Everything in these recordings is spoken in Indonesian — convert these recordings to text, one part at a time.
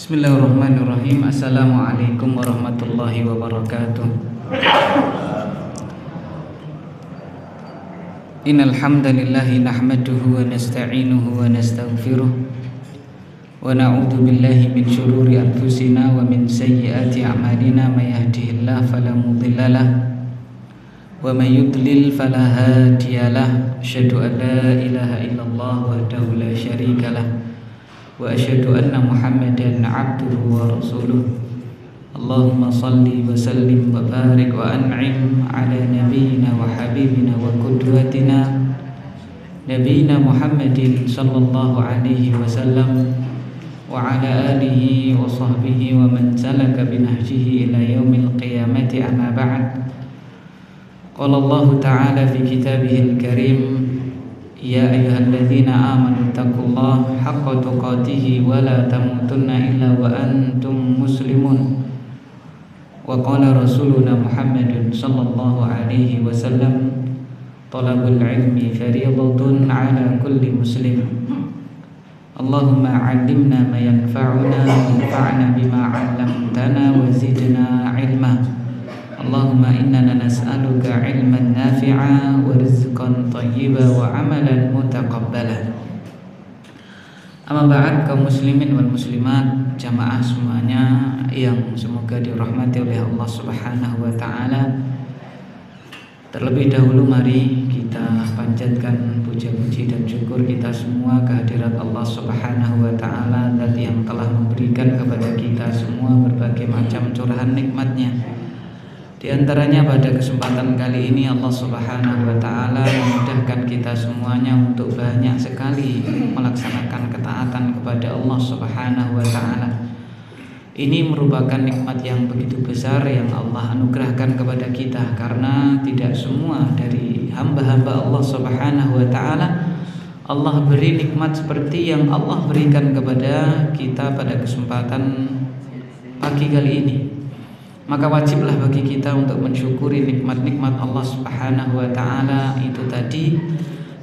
Bismillahirrahmanirrahim. Assalamualaikum warahmatullahi wabarakatuh. Innal hamdalillah nahmaduhu wa nasta'inuhu wa nastaghfiruh wa na'udzu billahi min shururi anfusina wa min sayyiati a'malina may yahdihillahu fala mudhillalah wa may yudlil fala hadiyalah. Asyhadu an la ilaha illallah wahdahu la syarikalah wa asyhadu anna Muhammadan abduhu wa rasuluh. Allahumma salli wa sallim wa barik wa an'im ala nabiyyina wa habibina wa qudwatina nabiyyina Muhammadin sallallahu alaihi wasallam wa ala alihi wa sahbihi wa man salaka binahjihi ila yaumil qiyamati, amma ba'd. Qala Allah ta'ala fi kitabihil karim: Ya ayyuhalladzina amanu taqullaha haqqa tuqatih wa la tamutunna illa wa antum muslimun. Wa qala rasuluna Muhammadun sallallahu alaihi wasallam: Talabul ilmi fariidatun ala kulli muslim. Allahumma 'allimna ma yanfa'una wanfa'na bima 'allamtana wa zidna 'ilma. Allahumma innana nas'aluka ilman nafi'a wa rizqan thayyiba wa amalan mutaqabbala. Amma ba'd, kaum muslimin wal muslimat, jamaah semuanya yang semoga dirahmati oleh Allah Subhanahu wa taala. Terlebih dahulu mari kita panjatkan puja-puji dan syukur kita semua kehadirat Allah Subhanahu wa taala, zat yang telah memberikan kepada kita semua berbagai macam curahan nikmatnya. Di antaranya pada kesempatan kali ini Allah Subhanahu wa taala memudahkan kita semuanya untuk banyak sekali melaksanakan ketaatan kepada Allah Subhanahu wa taala. Ini merupakan nikmat yang begitu besar yang Allah anugerahkan kepada kita, karena tidak semua dari hamba-hamba Allah Subhanahu wa taala Allah beri nikmat seperti yang Allah berikan kepada kita pada kesempatan pagi kali ini. Maka wajiblah bagi kita untuk mensyukuri nikmat-nikmat Allah Subhanahu wa taala itu tadi,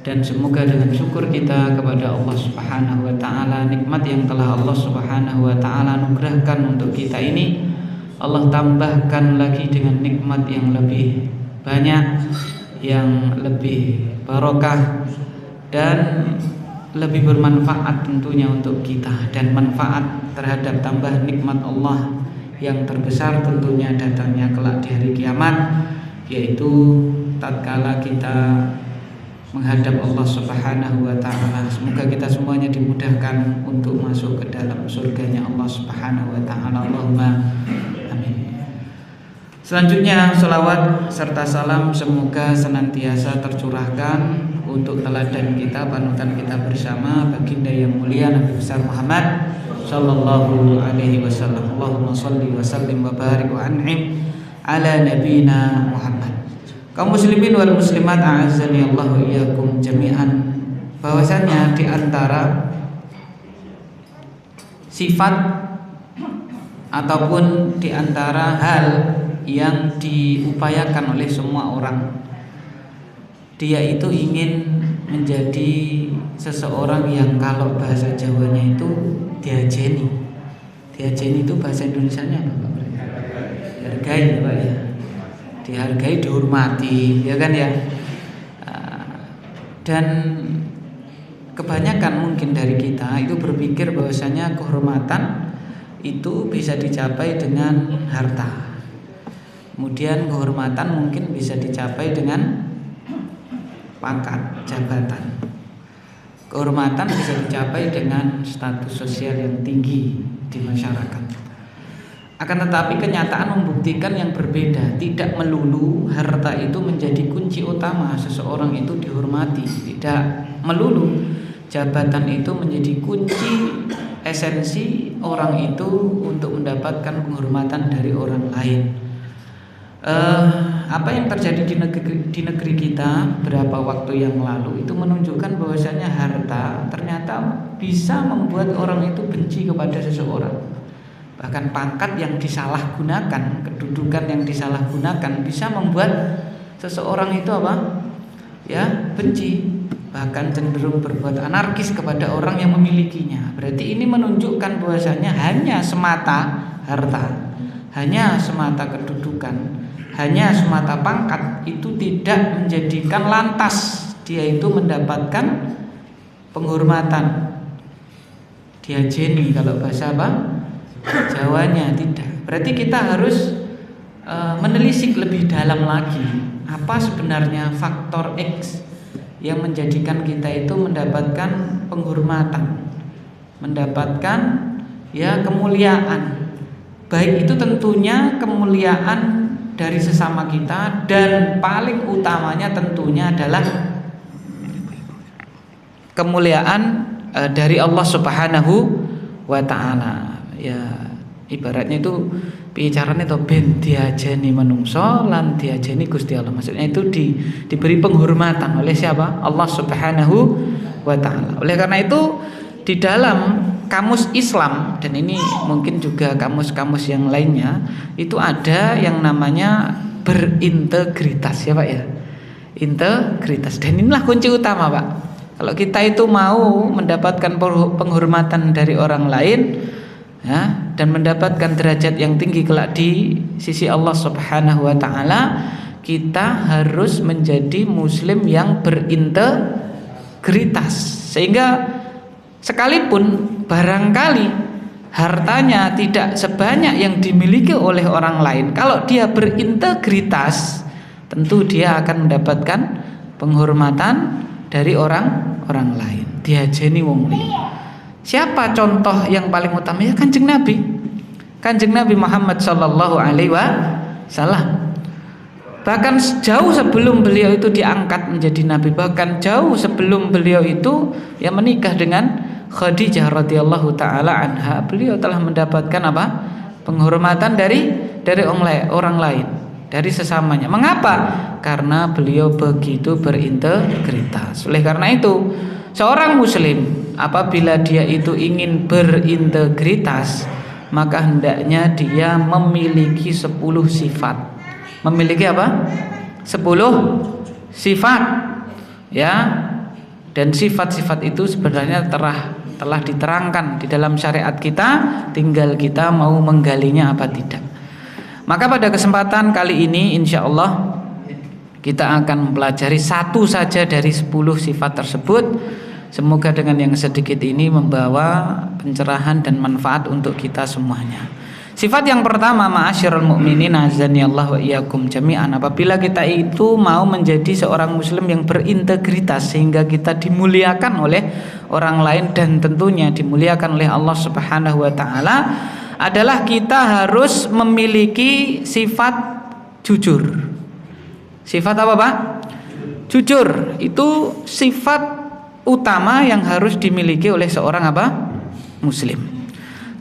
dan semoga dengan syukur kita kepada Allah Subhanahu wa taala, nikmat yang telah Allah Subhanahu wa taala anugerahkan untuk kita ini, Allah tambahkan lagi dengan nikmat yang lebih banyak, yang lebih barokah dan lebih bermanfaat tentunya untuk kita. Dan manfaat terhadap tambahan nikmat Allah yang terbesar tentunya datangnya kelak di hari kiamat, yaitu tatkala kita menghadap Allah Subhanahu wa taala. Semoga kita semuanya dimudahkan untuk masuk ke dalam surganya Allah Subhanahu wa taala. Allahumma amin. Selanjutnya salawat serta salam semoga senantiasa tercurahkan untuk teladan kita, panutan kita bersama, baginda yang mulia Nabi besar Muhammad sallallahu alaihi wasallam. Allahumma salli wa sallim wa barik wa an'im ala nabiyyina Muhammad. Kaum muslimin wal muslimat, a'azzani Allah wa iyyakum jami'an, bahwasanya di antara sifat ataupun di antara hal yang diupayakan oleh semua orang, dia itu ingin menjadi seseorang yang kalau bahasa Jawanya itu diajeni. Diajeni itu bahasa Indonesianya apa Pak? Dihargai ya Pak ya. Dihargai, dihormati, ya kan ya. Dan kebanyakan mungkin dari kita itu berpikir bahwasanya kehormatan itu bisa dicapai dengan harta. Kemudian kehormatan mungkin bisa dicapai dengan pangkat, jabatan. Kehormatan bisa dicapai dengan status sosial yang tinggi di masyarakat. Akan tetapi kenyataan membuktikan yang berbeda. Tidak melulu harta itu menjadi kunci utama seseorang itu dihormati. Tidak melulu jabatan itu menjadi kunci esensi orang itu untuk mendapatkan penghormatan dari orang lain. Apa yang terjadi di negeri kita beberapa waktu yang lalu itu menunjukkan bahwasanya harta ternyata bisa membuat orang itu benci kepada seseorang. Bahkan pangkat yang disalahgunakan, kedudukan yang disalahgunakan bisa membuat seseorang itu apa? Ya, benci. bahkan cenderung berbuat anarkis kepada orang yang memilikinya. Berarti ini menunjukkan bahwasanya hanya semata harta, hanya semata kedudukan, hanya semata pangkat itu tidak menjadikan lantas dia itu mendapatkan penghormatan, diajeni kalau bahasa Jawanya, tidak. Berarti kita harus menelisik lebih dalam lagi apa sebenarnya faktor X yang menjadikan kita itu mendapatkan penghormatan, mendapatkan kemuliaan. Baik itu tentunya kemuliaan dari sesama kita, dan paling utamanya tentunya adalah kemuliaan dari Allah Subhanahu wa taala. Ya, ibaratnya itu bicaranya itu ben diajeni manungso lan diajeni Gusti Allah. Maksudnya itu diberi penghormatan oleh siapa? Allah Subhanahu wa taala. Oleh karena itu di dalam kamus Islam, dan ini mungkin juga kamus-kamus yang lainnya, itu ada yang namanya berintegritas ya Pak ya. Integritas. Dan inilah kunci utama Pak. Kalau kita itu mau mendapatkan penghormatan dari orang lain ya, dan mendapatkan derajat yang tinggi kelak di sisi Allah Subhanahu wa taala, kita harus menjadi muslim yang berintegritas. Sehingga sekalipun barangkali hartanya tidak sebanyak yang dimiliki oleh orang lain, kalau dia berintegritas, tentu dia akan mendapatkan penghormatan dari orang lain, diajeni wong liya. Siapa contoh yang paling utama? Ya Kanjeng Nabi. Kanjeng Nabi Muhammad sallallahu alaihi wasallam. Bahkan jauh sebelum beliau itu diangkat menjadi nabi, bahkan jauh sebelum beliau itu menikah dengan Khadijah radhiyallahu taala anha, beliau telah mendapatkan apa? Penghormatan dari orang lain, dari sesamanya. Mengapa? Karena beliau begitu berintegritas. Oleh karena itu, seorang muslim apabila dia itu ingin berintegritas, maka hendaknya dia memiliki 10 sifat. Memiliki apa? 10 sifat. Ya. Dan sifat-sifat itu sebenarnya telah diterangkan di dalam syariat kita, tinggal kita mau menggalinya apa tidak. Maka pada kesempatan kali ini insyaallah kita akan mempelajari satu saja dari 10 sifat tersebut. Semoga dengan yang sedikit ini membawa pencerahan dan manfaat untuk kita semuanya. Sifat yang pertama, ma'asyiral mukminin azanillahu wa iyyakum jami'an, apabila kita itu mau menjadi seorang muslim yang berintegritas sehingga kita dimuliakan oleh orang lain dan tentunya dimuliakan oleh Allah Subhanahu wa taala, adalah kita harus memiliki sifat jujur. Sifat apa Pak? Jujur. Itu sifat utama yang harus dimiliki oleh seorang apa? Muslim.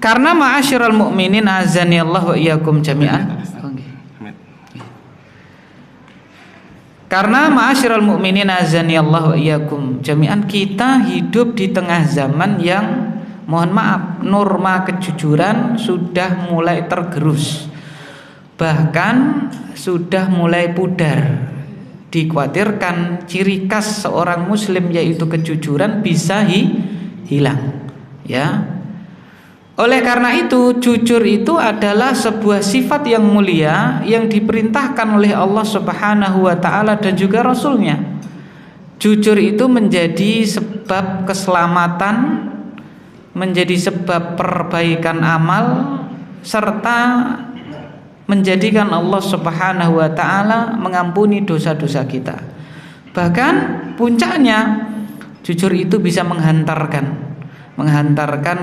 Karena ma'asyiral mukminin azanillahu wa iyyakum jami'an. Karena ma'asyiral mukminin azanillahu wa iyyakum jami'an, kita hidup di tengah zaman yang, mohon maaf, norma kejujuran sudah mulai tergerus, bahkan sudah mulai pudar. Dikhawatirkan ciri khas seorang muslim yaitu kejujuran bisa hilang ya. Oleh karena itu, jujur itu adalah sebuah sifat yang mulia yang diperintahkan oleh Allah Subhanahu wa taala dan juga Rasulnya. Jujur itu menjadi sebab keselamatan, menjadi sebab perbaikan amal, serta menjadikan Allah Subhanahu wa taala mengampuni dosa-dosa kita. Bahkan puncaknya, jujur itu bisa menghantarkan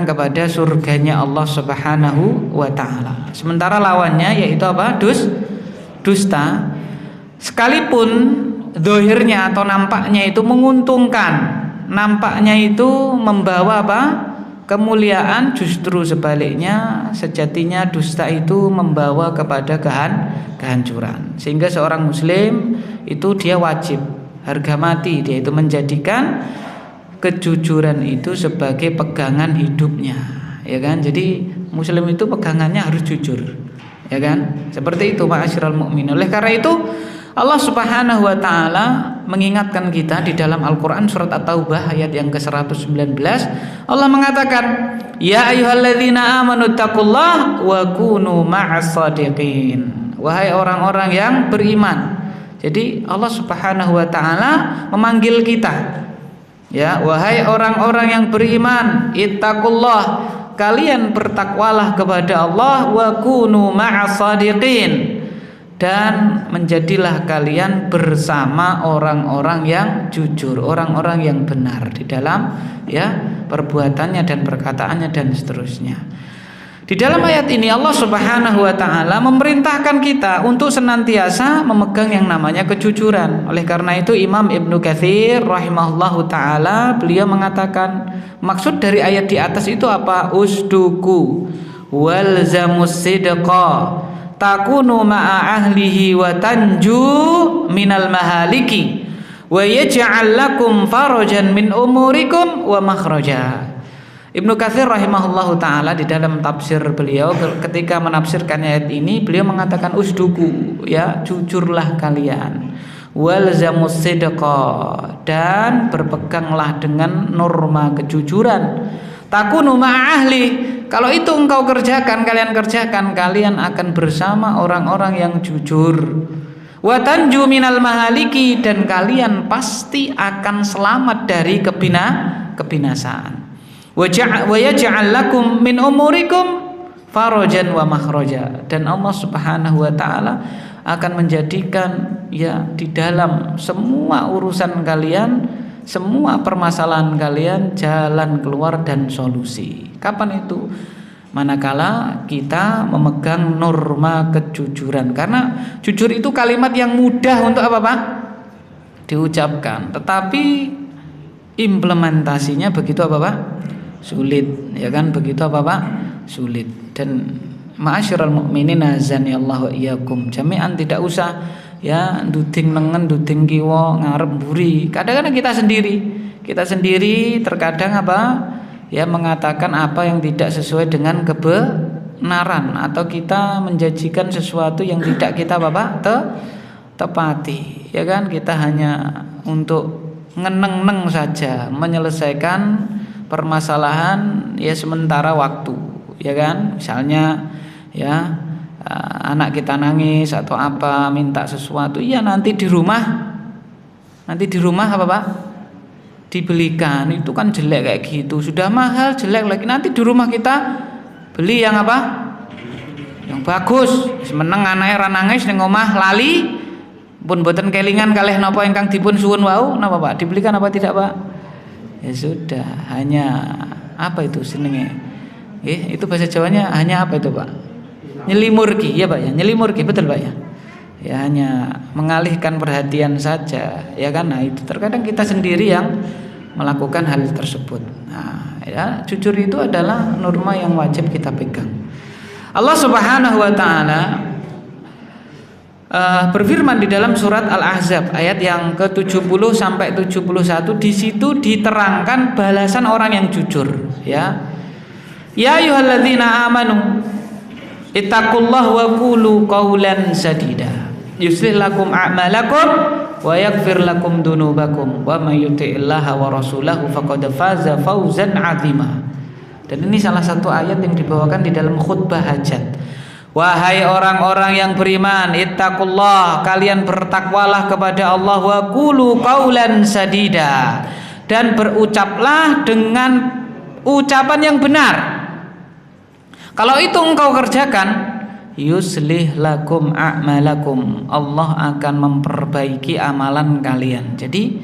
kepada surganya Allah Subhanahu wa taala. Sementara lawannya yaitu apa? Dusta. Sekalipun zahirnya atau nampaknya itu menguntungkan, nampaknya itu membawa apa? Kemuliaan, justru sebaliknya sejatinya dusta itu membawa kepada kehancuran. Sehingga seorang muslim itu dia wajib harga mati, dia itu menjadikan kejujuran itu sebagai pegangan hidupnya, ya kan? Jadi muslim itu pegangannya harus jujur, ya kan? Seperti itu ma'asyiral mukminin. Oleh karena itu Allah Subhanahu wa taala mengingatkan kita di dalam Al-Qur'an surat At-Taubah ayat yang ke-119. Allah mengatakan, "Ya ayyuhalladzina amanu taqullaha wa kunu ma'as shadiqin." Wahai orang-orang yang beriman. Jadi Allah Subhanahu wa taala memanggil kita. Ya, wahai orang-orang yang beriman, ittaqullah, kalian bertakwalah kepada Allah, wa kunu ma'as shadiqin, dan menjadilah kalian bersama orang-orang yang jujur, orang-orang yang benar di dalam ya perbuatannya dan perkataannya dan seterusnya. Di dalam ayat ini Allah Subhanahu wa taala memerintahkan kita untuk senantiasa memegang yang namanya kejujuran. Oleh karena itu Imam Ibnu Katsir rahimahullahu taala beliau mengatakan, maksud dari ayat di atas itu apa? Usduku walzamus sidqa takunu ma'a ahlihi wa tanju minal mahaliki wa yaj'al lakum farajan min umurikum wa makhraja. Ibnu Katsir rahimahullahu taala di dalam tafsir beliau ketika menafsirkan ayat ini beliau mengatakan usduku, ya jujurlah kalian, walzamus sidqa, dan berpeganglah dengan norma kejujuran, takunu ma'a ahli, kalau itu engkau kerjakan, kalian akan bersama orang-orang yang jujur, wa tanju minal mahaliki, dan kalian pasti akan selamat dari kebinasaan. Wa yaj'al lakum min umurikum farajan wa makhraja, dan Allah Subhanahu wa taala akan menjadikan ya di dalam semua urusan kalian, semua permasalahan kalian jalan keluar dan solusi. Kapan itu? Manakala kita memegang norma kejujuran. Karena jujur itu kalimat yang mudah untuk apa, Pak? Diucapkan, tetapi implementasinya begitu apa, Pak? Sulit, ya kan? Begitu apa, Pak? Sulit. Dan ma'asyiral mukminin azanillahu iyyakum jami'an, tidak usah ya duding nengen duding kiwa ngarep mburi. Kadang-kadang kita sendiri terkadang apa? Ya mengatakan apa yang tidak sesuai dengan kebenaran, atau kita menjanjikan sesuatu yang tidak kita Bapak tepati, ya kan? Kita hanya untuk ngeneng-neng saja menyelesaikan permasalahan ya sementara waktu, ya kan? Misalnya ya anak kita nangis atau apa, minta sesuatu, iya nanti di rumah apa, Pak? Dibelikan. Itu kan jelek kayak gitu, sudah mahal jelek lagi, nanti di rumah kita beli yang apa? Yang bagus. Semeneng anake ra nangis ning omah lali pun boten kelingan kalih napa ingkang dipun suwun wau, napa Pak? Dibelikan apa tidak, Pak? Ya sudah, hanya apa itu senenge? Itu bahasa Jawanya hanya apa itu, Pak? Nyelimurki, ya Pak ya, nyelimurki, betul Pak ya. Ya hanya mengalihkan perhatian saja, ya kan? Nah, itu terkadang kita sendiri yang melakukan hal tersebut. Nah, ya jujur itu adalah norma yang wajib kita pegang. Allah Subhanahu wa taala berfirman di dalam surat Al-Ahzab ayat yang ke-70 sampai 71, di situ diterangkan balasan orang yang jujur, ya. Ya ayyuhalladzina amanu ittaqullaha wa qulu qawlan sadida yuslih lakum a'malakum wa yaghfir lakum dunubakum wa may yuti'illaha wa rasulahu faqad faza fawzan 'azima. Dan ini salah satu ayat yang dibawakan di dalam khutbah hajat. Wahai orang-orang yang beriman, ittaqullah, kalian bertakwalah kepada Allah, wa qulu qaulan sadida, dan berucaplah dengan ucapan yang benar. Kalau itu engkau kerjakan, yuslih lakum a'malakum, Allah akan memperbaiki amalan kalian. Jadi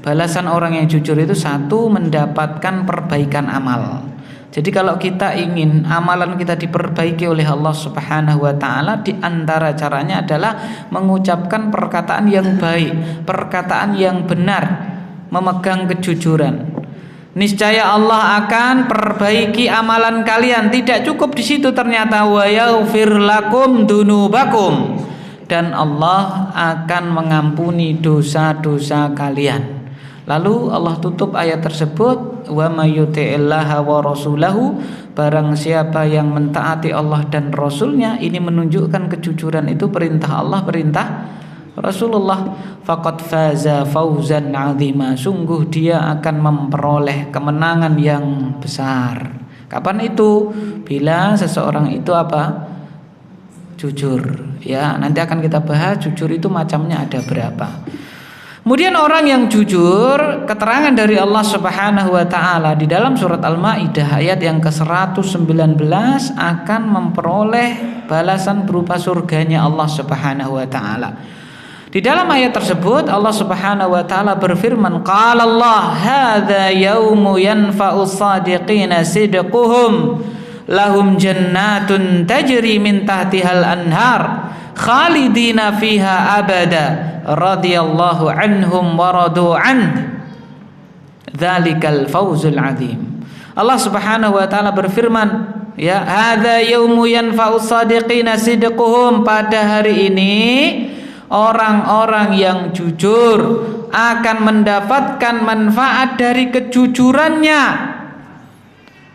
balasan orang yang jujur itu satu, mendapatkan perbaikan amal. Jadi kalau kita ingin amalan kita diperbaiki oleh Allah Subhanahu wa taala, di antara caranya adalah mengucapkan perkataan yang baik, perkataan yang benar, memegang kejujuran. Niscaya Allah akan perbaiki amalan kalian. Tidak cukup di situ ternyata, wa yaghfir lakum dunubakum, dan Allah akan mengampuni dosa-dosa kalian. Lalu Allah tutup ayat tersebut, wa may yuti'illaha wa rasulahu, barang siapa yang mentaati Allah dan Rasulnya. Ini menunjukkan kejujuran itu perintah Allah, perintah Rasulullah, faqad faza fauzan 'azima, sungguh dia akan memperoleh kemenangan yang besar. Kapan itu? Bila seseorang itu apa? Jujur. Ya, nanti akan kita bahas jujur itu macamnya ada berapa. Kemudian orang yang jujur, keterangan dari Allah Subhanahu wa taala di dalam surat Al-Maidah ayat yang ke-119 akan memperoleh balasan berupa surganya Allah Subhanahu wa taala. Di dalam ayat tersebut Allah Subhanahu wa taala berfirman, qala Allah hadza yaumu yanfa'us shadiqina sidquhum lahum jannatun tajri min tahtihal anhar khalidina fiha abada radhiyallahu anhum wa radu an dzalikal fawzul azim. Allah Subhanahu wa taala berfirman, ya, hadza yaumu yanfa'us shadiqina sidquhum, pada hari ini orang-orang yang jujur akan mendapatkan manfaat dari kejujurannya.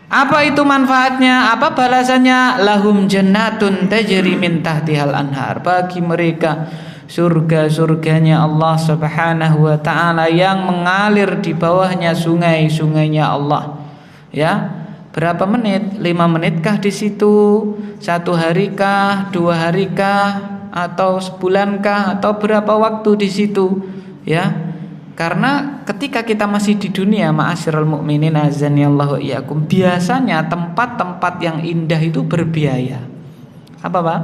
Apa itu manfaatnya? Apa balasannya? Lahum jannatun tajri min tahtihal anhar, bagi mereka surga-surganya Allah Subhanahu wa taala yang mengalir di bawahnya sungai-sungainya Allah. Ya, berapa menit? 5 menitkah di situ? 1 harikah? 2 harikah? Atau sebulankah? Atau berapa waktu di situ? Ya, karena ketika kita masih di dunia, ma'asyiral mukminin azanillahu iyyakum, biasanya tempat-tempat yang indah itu berbiaya. Apa Pak?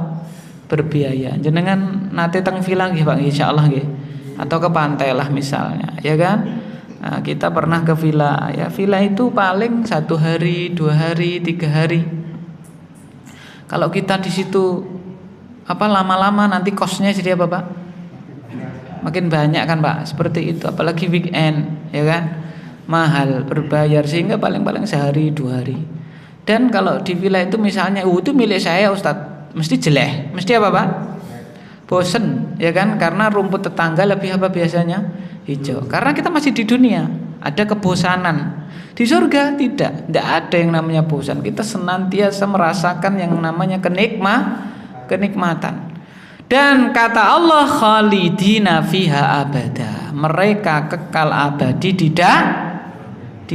Berbiaya. Jenengan nate teng villa nggih Pak, insyaallah nggih. Atau ke pantai lah misalnya, ya kan? Nah, kita pernah ke villa, ya villa itu paling 1 hari, 2 hari, 3 hari. Kalau kita di situ lama-lama nanti kosnya jadi apa Pak? Makin banyak kan Pak, seperti itu. Apalagi weekend, ya kan, mahal, berbayar, sehingga paling-paling sehari 2 hari. Dan kalau di villa itu misalnya, itu milik saya Ustadz, mesti jelek, mesti apa Pak? Bosen, ya kan, karena rumput tetangga lebih apa biasanya? Hijau. Karena kita masih di dunia, ada kebosanan. Di surga tidak ada yang namanya bosan. Kita senantiasa merasakan yang namanya kenikmatan. Dan kata Allah, khalidina fiha abada, mereka kekal abadi di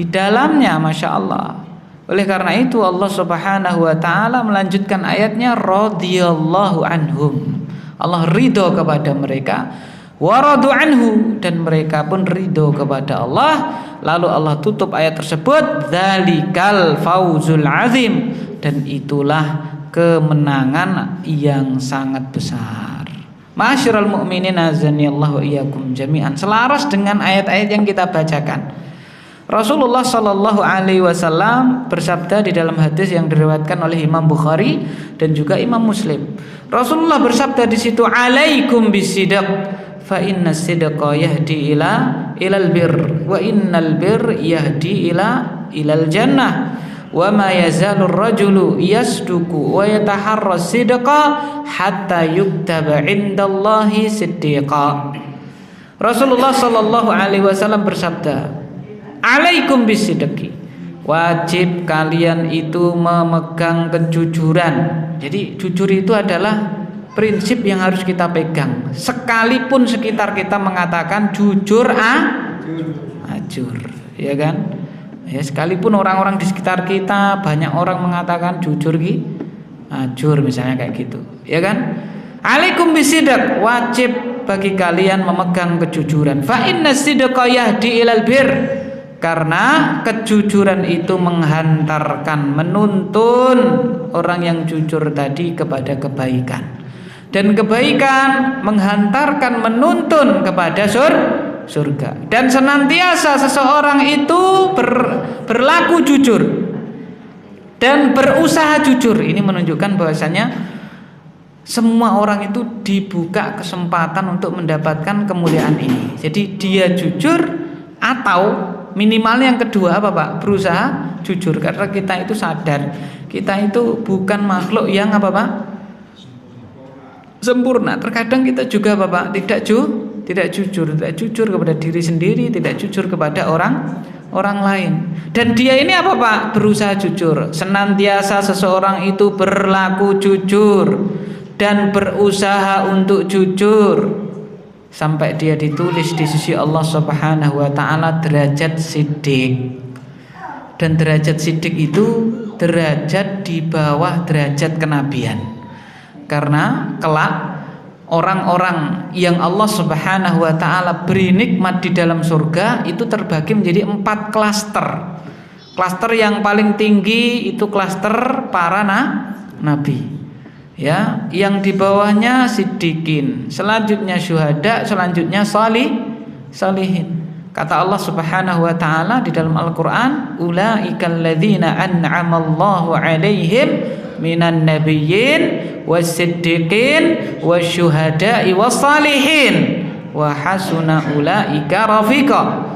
dalamnya, Masya Allah. Oleh karena itu Allah Subhanahu wa ta'ala melanjutkan ayatnya, radhiyallahu anhum, Allah ridho kepada mereka, wa radu anhu, dan mereka pun ridho kepada Allah. Lalu Allah tutup ayat tersebut, dzalikal fawzul azim, dan itulah kemenangan yang sangat besar. Ma'asyiral mukminin azanillahu iyyakum jami'an. Selaras dengan ayat-ayat yang kita bacakan, Rasulullah sallallahu alaihi wasallam bersabda di dalam hadis yang diriwayatkan oleh Imam Bukhari dan juga Imam Muslim. Rasulullah bersabda di situ, alaikum bisidq fa inna sidqa yahdi ilal bir wa innal bir yahdi ilal jannah wa ma yazalur rajulu yasduqu wa yataharra sidqa hatta yuktaba indallahi siddiqa. Rasulullah sallallahu alaihi wasallam bersabda, alaikum bisidqi, wajib kalian itu memegang kejujuran. Jadi jujur itu adalah prinsip yang harus kita pegang. Sekalipun sekitar kita mengatakan jujur ajur, ya kan? Ya, sekalipun orang-orang di sekitar kita banyak orang mengatakan jujur ajur misalnya kayak gitu, ya kan? Alaikum bisidq, wajib bagi kalian memegang kejujuran. Fa inna sidqa yahdi ilal bir, karena kejujuran itu menghantarkan, menuntun orang yang jujur tadi kepada kebaikan, dan kebaikan menghantarkan, menuntun kepada surga. Dan senantiasa seseorang itu berlaku jujur dan berusaha jujur. Ini menunjukkan bahwasanya semua orang itu dibuka kesempatan untuk mendapatkan kemuliaan ini. Jadi dia jujur, atau minimal yang kedua apa Pak? Berusaha jujur. Karena kita itu sadar, kita itu bukan makhluk yang apa Pak? Sempurna. Terkadang kita juga apa Pak? Tidak jujur kepada diri sendiri, tidak jujur kepada orang lain. Dan dia ini apa Pak? Berusaha jujur. Senantiasa seseorang itu berlaku jujur dan berusaha untuk jujur. sampai dia ditulis di sisi Allah Subhanahu wa taala derajat siddiq. Dan derajat siddiq itu derajat di bawah derajat kenabian. Karena kelak orang-orang yang Allah Subhanahu wa taala beri nikmat di dalam surga itu terbagi menjadi 4 klaster. Klaster yang paling tinggi itu klaster para nabi. Ya, yang di bawahnya siddiqin, selanjutnya syuhada, selanjutnya salihin. Kata Allah Subhanahu wa taala di dalam Al-Qur'an, ulaikal ladzina an'amallahu 'alaihim minan nabiyyin was-siddiqin wasyuhada'i was-salihin wa hasuna ulaika rafiqa.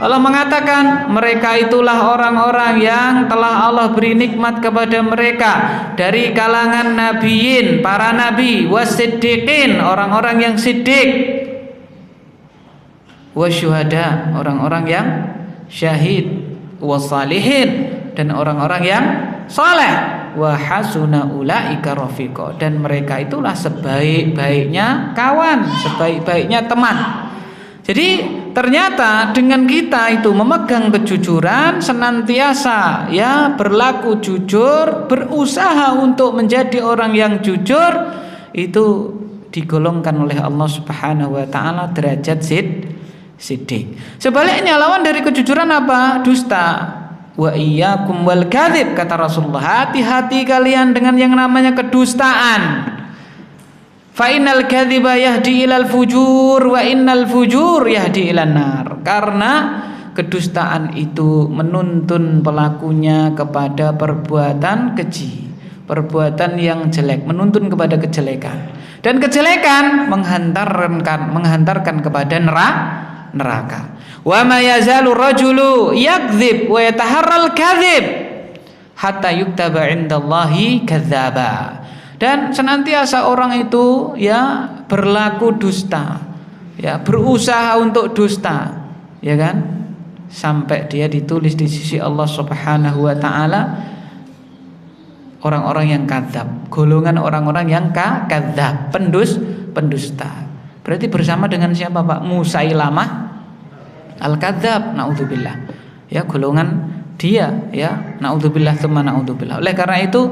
Allah mengatakan mereka itulah orang-orang yang telah Allah beri nikmat kepada mereka dari kalangan nabiyin, para nabi, was-siddiqin, orang-orang yang siddiq, wasyuhada, orang-orang yang syahid, was-salihin, dan orang-orang yang saleh, wa hasuna ulaika rafiqa, dan mereka itulah sebaik-baiknya kawan, sebaik-baiknya teman. Jadi ternyata dengan kita itu memegang kejujuran, senantiasa ya berlaku jujur, berusaha untuk menjadi orang yang jujur, itu digolongkan oleh Allah Subhanahu wa taala derajat siddiq. Sebaliknya lawan dari kejujuran apa? Dusta. Wa iyyakum wal kadzib, kata Rasulullah, hati-hati kalian dengan yang namanya kedustaan. Fa innal kadziba yahdi ilal fujur wa innal fujur yahdi ilan nar. Karena kedustaan itu menuntun pelakunya kepada perbuatan keji, perbuatan yang jelek, menuntun kepada kejelekan. Dan kejelekan menghantarkan kepada neraka. Wa ma yazalu rajulu yakdzib wa yataharral kadzib hatta yuktaba 'indallahi kadzdzaba. Dan senantiasa orang itu ya berlaku dusta, ya berusaha untuk dusta, ya kan, sampai dia ditulis di sisi Allah Subhanahu wa taala orang-orang yang kadzab, golongan orang-orang yang kadzab, pendusta. Berarti bersama dengan siapa, Pak? Musailamah al-kadzab, naudzubillah. Ya, golongan dia, ya, naudzubillah tsumma naudzubillah. Oleh karena itu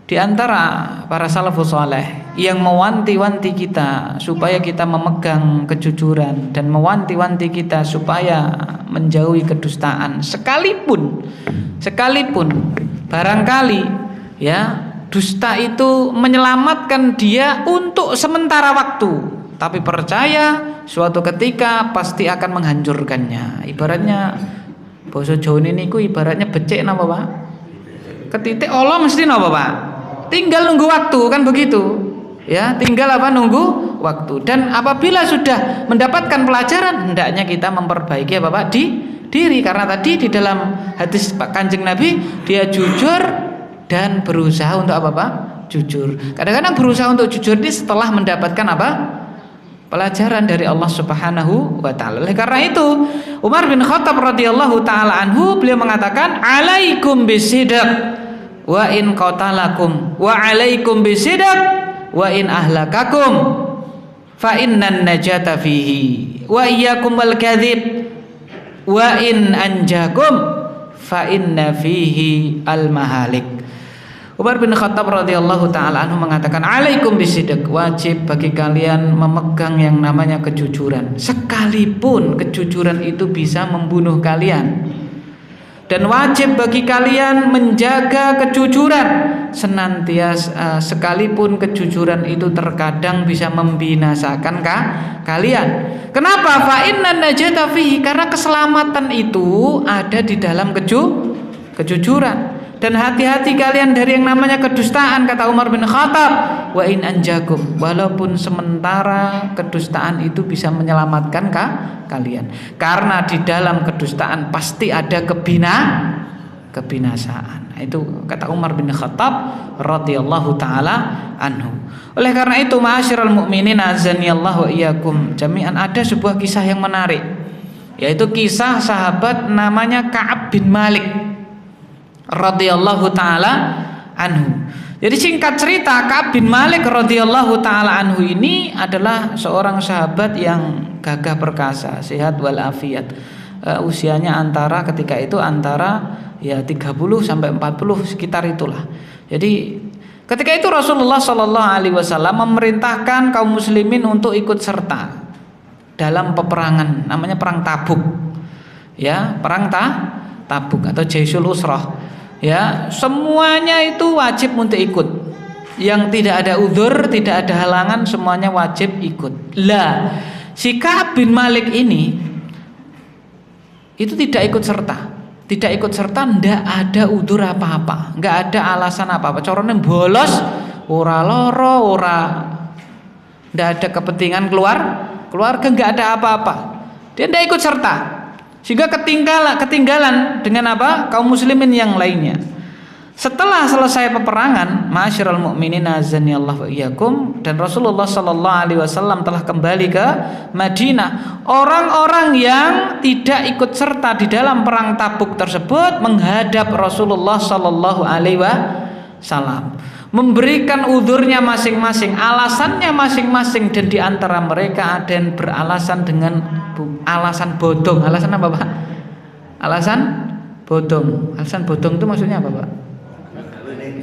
di antara para salafus saleh yang mewanti-wanti kita supaya kita memegang kejujuran dan mewanti-wanti kita supaya menjauhi kedustaan, sekalipun barangkali ya dusta itu menyelamatkan dia untuk sementara waktu, tapi percaya suatu ketika pasti akan menghancurkannya. Ibaratnya basa Jawa niku ibaratnya becik napa, Pak? Ketitik Allah mesti napa, Pak? Tinggal nunggu waktu, kan begitu. Ya, tinggal apa? Nunggu waktu. Dan apabila sudah mendapatkan pelajaran, hendaknya kita memperbaiki apa, Pak? Diri, karena tadi di dalam hadis Pak Kanjeng Nabi, dia jujur dan berusaha untuk apa, Pak? Jujur. Kadang-kadang berusaha untuk jujur ini setelah mendapatkan apa? Pelajaran dari Allah Subhanahu wa taala. Oleh karena itu, Umar bin Khattab radhiyallahu taala anhu beliau mengatakan, "Alaikum bisidq wa in qatalakum wa alaikum bisidq wa in ahlakakum fa innan najata fihi wa iyyakum wal kadzib wa in anjakum fa inna fihi al mahalik." Umar bin Khattab radhiyallahu taala anhu mengatakan, alaikum bisidq, wajib bagi kalian memegang yang namanya kejujuran, sekalipun kejujuran itu bisa membunuh kalian. Dan wajib bagi kalian menjaga kejujuran senantiasa, sekalipun kejujuran itu terkadang bisa membinasakan kalian. Kenapa? Fa innan najata fihi, karena keselamatan itu ada di dalam kejujuran. Dan hati-hati kalian dari yang namanya kedustaan, kata Umar bin Khattab. Wa in anjakum, walaupun sementara kedustaan itu bisa menyelamatkan kalian. Karena di dalam kedustaan pasti ada kebinasaan. Itu kata Umar bin Khattab radhiyallahu taala anhu. Oleh karena itu, ma'asyiral mukminin azanillahu wa iyyakum jami'an, ada sebuah kisah yang menarik, yaitu kisah sahabat namanya Ka'ab bin Malik radhiyallahu taala anhu. Jadi singkat cerita, Ka'ab bin Malik radhiyallahu taala anhu ini adalah seorang sahabat yang gagah perkasa, sehat walafiat. Usianya ketika itu antara ya 30 sampai 40 sekitar itulah. Jadi ketika itu Rasulullah Shallallahu alaihi wasallam memerintahkan kaum muslimin untuk ikut serta dalam peperangan namanya perang Tabuk. Ya, perang Tabuk atau Jaisul Usrah. Ya, semuanya itu wajib untuk ikut. Yang tidak ada uzur, tidak ada halangan, semuanya wajib ikut. Lah, si Ka'ab bin Malik ini itu tidak ikut serta, ndak ada udur apa-apa, nggak ada alasan apa-apa. Corone bolos, ora loro, ndak ada kepentingan keluarga, nggak ada apa-apa. Dia ndak ikut serta, sehingga ketinggalan dengan apa? Kaum muslimin yang lainnya. Setelah selesai peperangan, ma'asyiral mukminin azanillahu wa iyyakum, dan Rasulullah sallallahu alaihi wasallam telah kembali ke Madinah. Orang-orang yang tidak ikut serta di dalam perang Tabuk tersebut menghadap Rasulullah sallallahu alaihi wasallam, memberikan udurnya masing-masing, alasannya masing-masing, dan di antara mereka ada yang beralasan dengan alasan bodong. Alasan apa, Pak? Alasan bodong. Alasan bodong itu maksudnya apa, Pak?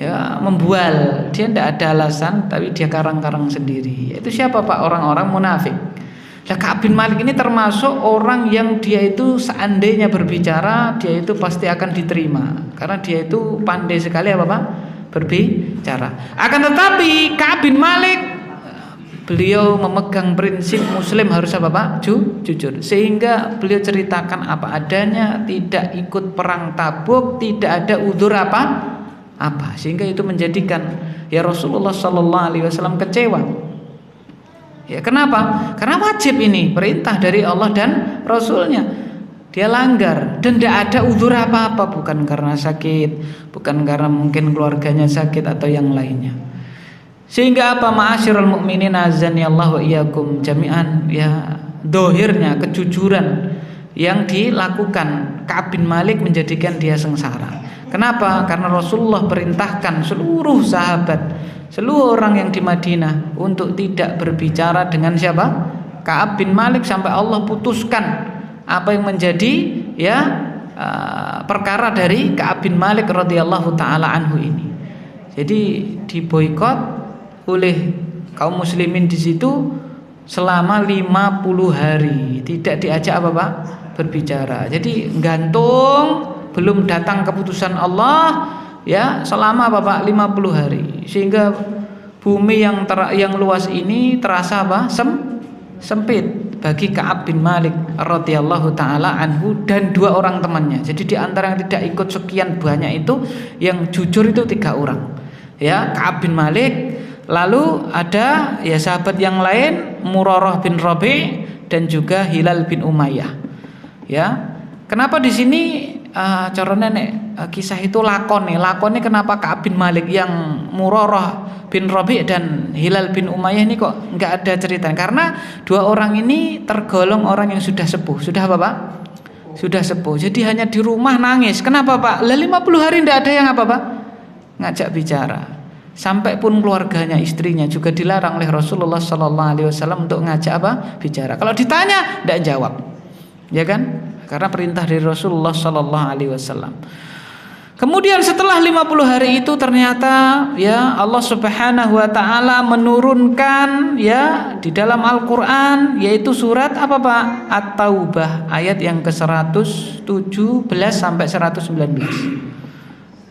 Ya, membual. Dia tidak ada alasan, tapi dia karang-karang sendiri. Itu siapa, Pak? Orang-orang munafik. Nah, Ka'ab bin Malik ini termasuk orang yang dia itu seandainya berbicara, dia itu pasti akan diterima, karena dia itu pandai sekali apa, Pak? Berbicara. Akan tetapi Ka'ab bin Malik, beliau memegang prinsip muslim harus apa, Pak? Jujur. Sehingga beliau ceritakan apa adanya, tidak ikut perang Tabuk, tidak ada udzur apa, sehingga itu menjadikan ya Rasulullah Sallallahu Alaihi Wasallam kecewa. Ya, kenapa? Karena wajib ini, perintah dari Allah dan Rasulnya. Dia langgar dan tidak ada udzur apa-apa, bukan karena sakit, bukan karena mungkin keluarganya sakit atau yang lainnya. Sehingga apa, ma'asyiral mukminin azani Allah wa iyyakum jami'an, ya dohirnya kejujuran yang dilakukan Ka'ab bin Malik menjadikan dia sengsara. Kenapa? Karena Rasulullah perintahkan seluruh sahabat, seluruh orang yang di Madinah untuk tidak berbicara dengan siapa? Ka'ab bin Malik, sampai Allah putuskan apa yang menjadi perkara dari Ka'ab bin Malik radhiyallahu taala anhu ini. Jadi diboikot oleh kaum muslimin di situ selama 50 hari, tidak diajak apa, Pak? Berbicara. Jadi gantung, belum datang keputusan Allah ya selama Bapak 50 hari, sehingga bumi yang luas ini terasa apa? Sempit bagi Ka'ab bin Malik radhiyallahu taala anhu dan dua orang temannya. Jadi di antara yang tidak ikut sekian banyak itu, yang jujur itu 3 orang. Ya, Ka'ab bin Malik, lalu ada ya sahabat yang lain, Murarah bin Rabi' dan juga Hilal bin Umayyah. Ya. Kenapa di sini cara nenek kisah itu lakone kenapa Ka'ab bin Malik, yang Murarah bin Rabi' dan Hilal bin Umayyah ini kok nggak ada cerita? Karena 2 orang ini tergolong orang yang sudah sepuh. Sudah apa, Pak? Sudah sepuh. Jadi hanya di rumah nangis. Kenapa, Pak? 50 hari tidak ada yang apa, Pak? Ngajak bicara. Sampai pun keluarganya, istrinya juga dilarang oleh Rasulullah Sallallahu Alaihi Wasallam untuk ngajak apa? Bicara. Kalau ditanya tidak jawab, ya kan? Karena perintah dari Rasulullah Sallallahu Alaihi Wasallam. Kemudian setelah 50 hari itu ternyata ya Allah Subhanahu Wa Taala menurunkan ya di dalam Al-Quran, yaitu surat apa, Pak? At-Taubah ayat yang ke-117 sampai 119.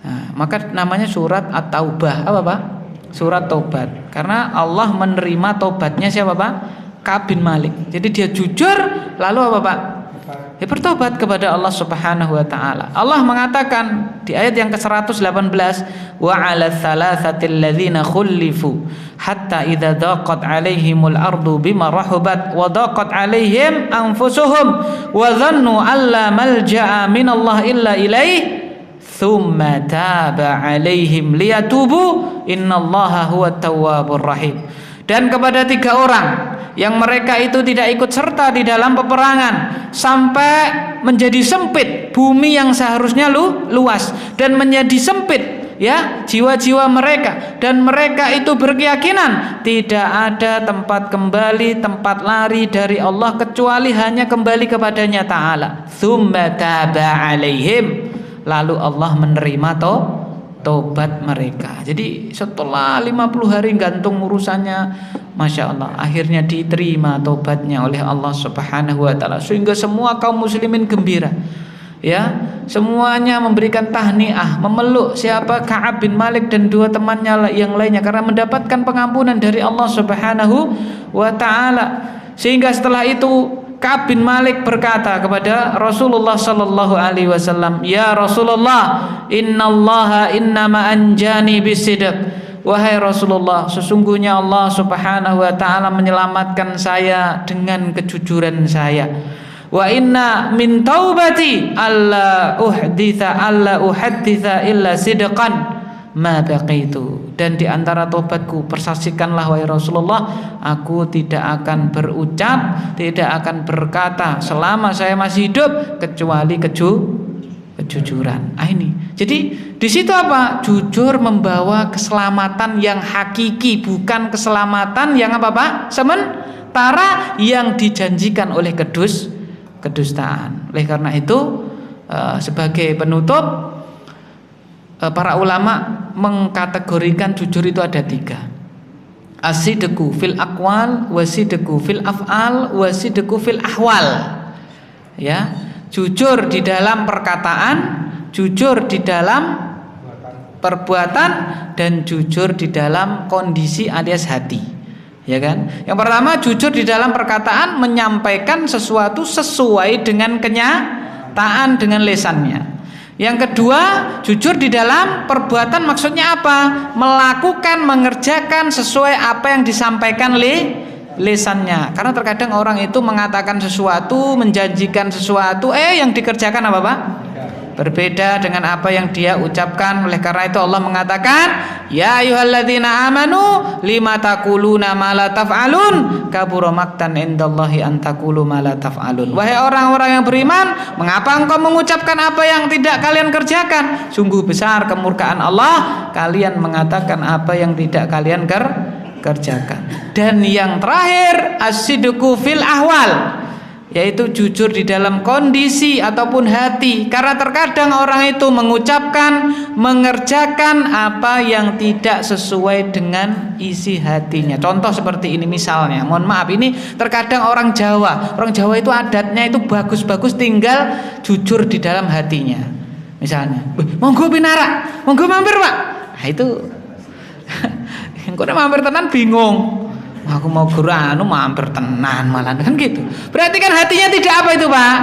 Nah, maka namanya surat At-Taubah apa, Pak? Surat Taubat. Karena Allah menerima taubatnya siapa, Pak? Ka'ab bin Malik. Jadi dia jujur, lalu apa, Pak? Ya bertobat kepada Allah Subhanahu wa taala. Allah mengatakan di ayat yang ke-118, wa 'ala thalathatil ladzina khulifu hatta idza daqat 'alaihimul ardu bima rahubat wa daqat 'alaihim anfusuhum wa dhannu alla malja'a minallah illa ilaih thumma taba 'alaihim liyatubu innallaha huwat tawwabur rahim. Dan kepada 3 orang yang mereka itu tidak ikut serta di dalam peperangan sampai menjadi sempit bumi yang seharusnya luas, dan menjadi sempit ya jiwa-jiwa mereka, dan mereka itu berkeyakinan tidak ada tempat kembali, tempat lari dari Allah kecuali hanya kembali kepadanya Ta'ala. Tsumma taba alaihim, lalu Allah menerima tobat mereka. Jadi setelah 50 hari gantung urusannya, Masya Allah, akhirnya diterima tobatnya oleh Allah Subhanahu wa Ta'ala, sehingga semua kaum muslimin gembira, ya, semuanya memberikan tahniah, memeluk siapa Ka'ab bin Malik dan dua temannya yang lainnya karena mendapatkan pengampunan dari Allah Subhanahu wa Ta'ala. Sehingga setelah itu Ka'ab bin Malik berkata kepada Rasulullah sallallahu alaihi wasallam, "Ya Rasulullah, innallaha innama anjani bisidq." Wahai Rasulullah, sesungguhnya Allah Subhanahu wa Ta'ala menyelamatkan saya dengan kejujuran saya. Wa inna min taubati alla uhadditha illa sidqan ma baqitu. Dan di antara tobatku, persaksikanlah wahai Rasulullah, aku tidak akan berucap, tidak akan berkata selama saya masih hidup kecuali kejujuran. Ini. Jadi di situ apa? Jujur membawa keselamatan yang hakiki, bukan keselamatan yang apa? Sementara yang dijanjikan oleh kedustaan. Oleh karena itu sebagai penutup, para ulama mengkategorikan jujur itu ada 3. As-sidqu fil aqwal, wasidqu fil af'al, wasidqu fil ahwal. Ya, jujur di dalam perkataan, jujur di dalam perbuatan, dan jujur di dalam kondisi alias hati. Ya kan? Yang pertama, jujur di dalam perkataan, menyampaikan sesuatu sesuai dengan kenyataan dengan lisannya. Yang kedua, jujur di dalam perbuatan, maksudnya apa? Melakukan, mengerjakan sesuai apa yang disampaikan lisannya. Karena terkadang orang itu mengatakan sesuatu, menjanjikan sesuatu, yang dikerjakan apa Pak? Berbeda dengan apa yang dia ucapkan. Oleh karena itu Allah mengatakan, ya ayyuhalladzina amanu lima taquluna ma la taf'alun kabura maqtan indallahi an taqulu ma la taf'alun. Wahai orang-orang yang beriman, mengapa engkau mengucapkan apa yang tidak kalian kerjakan? Sungguh besar kemurkaan Allah kalian mengatakan apa yang tidak kalian kerjakan. Dan yang terakhir, as-sidqu fil ahwal, yaitu jujur di dalam kondisi ataupun hati. Karena terkadang orang itu mengucapkan, mengerjakan apa yang tidak sesuai dengan isi hatinya. Contoh seperti ini misalnya, mohon maaf, ini terkadang orang Jawa itu adatnya itu bagus-bagus, tinggal jujur di dalam hatinya. Misalnya, monggo pinara, monggo mampir Pak. Nah itu engko mampir tenan bingung. Aku mau guru mampir tenan malah kan gitu. Berarti kan hatinya tidak apa itu Pak.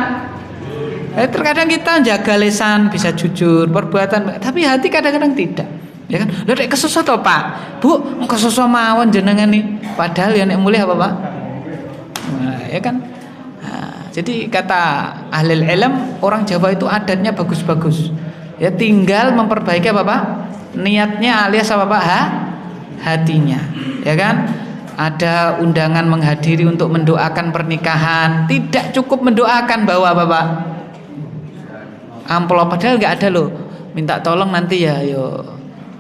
Terkadang kita jaga lisan bisa jujur, perbuatan, tapi hati kadang-kadang tidak. Ya kan? Lha nek kesusu to Pak. Bu, kesusu mawon jenengan nih. Padahal ya nek mulih apa Pak? Nah, ya kan? Nah, jadi kata ahli ilm, orang Jawa itu adatnya bagus-bagus. Ya tinggal memperbaiki apa Pak? Niatnya alias apa Pak? Hatinya. Ya kan? Ada undangan menghadiri untuk mendoakan pernikahan, tidak cukup mendoakan, bawa Bapak amplop, padahal nggak ada loh, minta tolong nanti ya, yo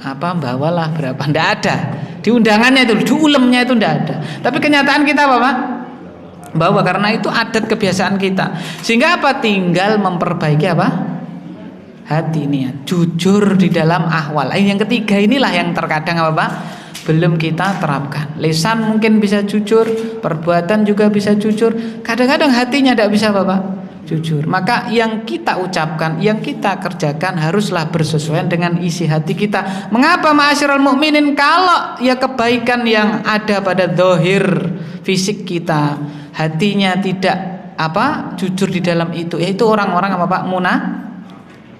apa bawalah berapa, nggak ada di undangannya itu, di ulemnya itu nggak ada. Tapi kenyataan kita Bapak bawa, karena itu adat kebiasaan kita. Sehingga apa? Tinggal memperbaiki apa? Hati, niat, jujur di dalam ahwal. Yang ketiga inilah yang terkadang apa Pak? Belum kita terapkan. Lisan mungkin bisa jujur, perbuatan juga bisa jujur, kadang-kadang hatinya tidak bisa Bapak jujur. Maka yang kita ucapkan, yang kita kerjakan haruslah bersesuaian dengan isi hati kita. Mengapa ma'asyiral mukminin? Kalau ya kebaikan yang ada pada zahir fisik kita, hatinya tidak apa? Jujur di dalam itu, yaitu orang-orang apa Pak?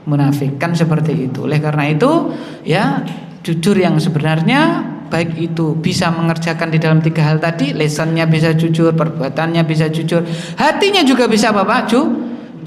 Munafik kan seperti itu. Oleh karena itu ya jujur yang sebenarnya baik itu bisa mengerjakan di dalam 3 hal tadi, lisannya bisa jujur, perbuatannya bisa jujur, hatinya juga bisa Bapak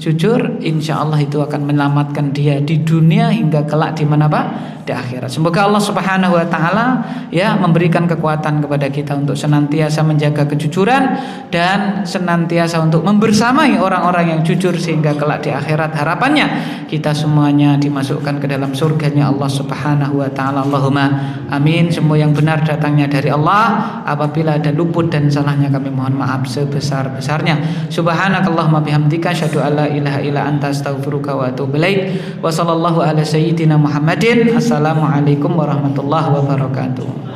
jujur, insya Allah itu akan menyelamatkan dia di dunia hingga kelak di mana Pak? Di akhirat. Semoga Allah Subhanahu wa taala ya memberikan kekuatan kepada kita untuk senantiasa menjaga kejujuran dan senantiasa untuk membersamai orang-orang yang jujur sehingga kelak di akhirat harapannya kita semuanya dimasukkan ke dalam surganya Allah Subhanahu wa taala. Allahumma amin. Semua yang benar datangnya dari Allah. Apabila ada luput dan salahnya kami mohon maaf sebesar-besarnya. Subhanakallahumma bihamdika asyhadu an la ilaha illa anta astaghfiruka wa atubu ilaik. Wa sallallahu ala sayyidina Muhammadin. Assalamualaikum warahmatullahi wabarakatuh.